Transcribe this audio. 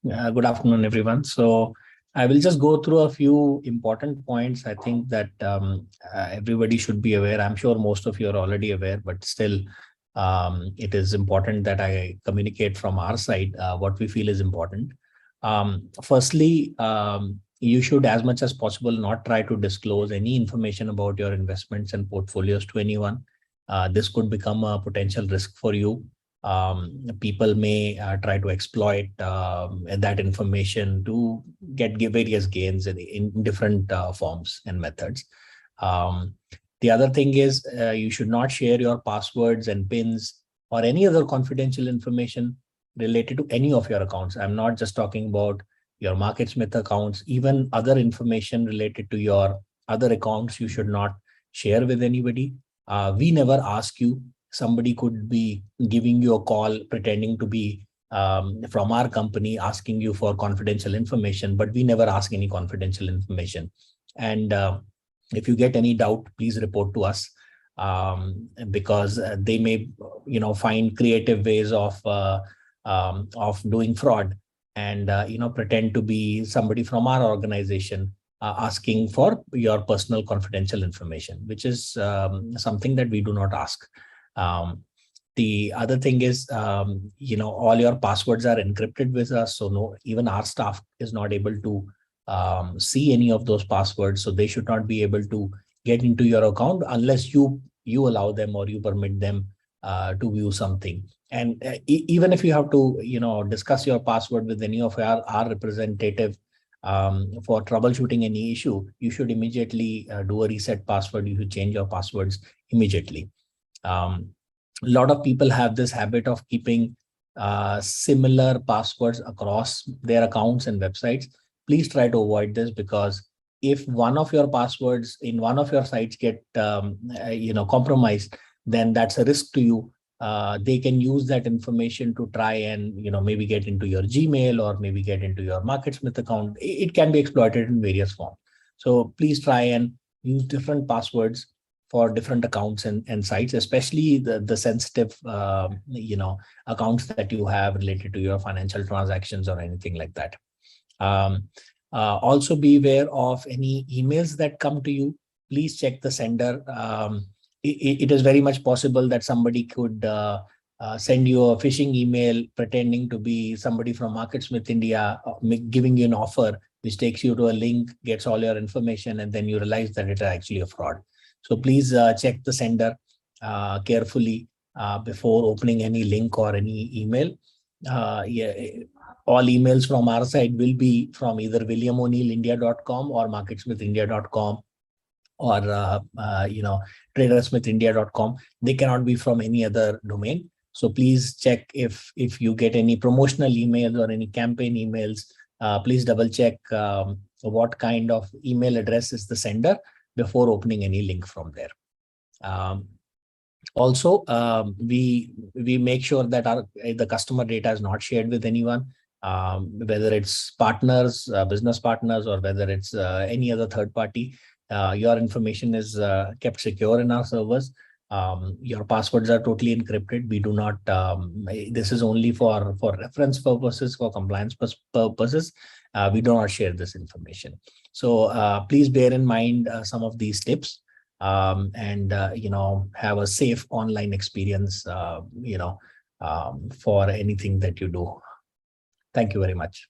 Good afternoon, everyone. So I will just go through a few important points. I think that everybody should be aware. I'm sure most of you are already aware, but still, it is important that I communicate from our side what we feel is important. Firstly, you should, as much as possible, not try to disclose any information about your investments and portfolios to anyone. This could become a potential risk for you. People may try to exploit that information to get various gains in different forms and methods. The other thing is you should not share your passwords and pins or any other confidential information related to any of your accounts. I'm not just talking about your MarketSmith accounts, even other information related to your other accounts you should not share with anybody. We never ask you. Somebody could be giving you a call pretending to be from our company asking you for confidential information, but we never ask any confidential information. And if you get any doubt, please report to us because they may, find creative ways of doing fraud and, pretend to be somebody from our organization asking for your personal confidential information, which is something that we do not ask. The other thing is, all your passwords are encrypted with us. So no, even our staff is not able to see any of those passwords. So they should not be able to get into your account unless you allow them or you permit them to view something. And even if you have to, discuss your password with any of our representative for troubleshooting any issue, you should immediately do a reset password. You should change your passwords immediately. A lot of people have this habit of keeping similar passwords across their accounts and websites. Please try to avoid this, because if one of your passwords in one of your sites get compromised, then that's a risk to you. They can use that information to try and maybe get into your Gmail or maybe get into your MarketSmith account. It can be exploited in various forms. So please try and use different passwords for different accounts and sites, especially the sensitive accounts that you have related to your financial transactions or anything like that. Also be aware of any emails that come to you. Please check the sender. It is very much possible that somebody could send you a phishing email pretending to be somebody from MarketSmith India, giving you an offer which takes you to a link, gets all your information, and then you realize that it is actually a fraud. So please check the sender carefully before opening any link or any email. All emails from our side will be from either williamoneillindia.com or marketsmithindia.com or tradersmithindia.com. They cannot be from any other domain. So please check if you get any promotional emails or any campaign emails. Please double check what kind of email address is the sender before opening any link from there. Also, we make sure that the customer data is not shared with anyone, whether it's partners, business partners, or whether it's any other third party. Your information is kept secure in our servers. Your passwords are totally encrypted. We do not, this is only for reference purposes, for compliance purposes. We do not share this information. So please bear in mind some of these tips and, have a safe online experience, for anything that you do. Thank you very much.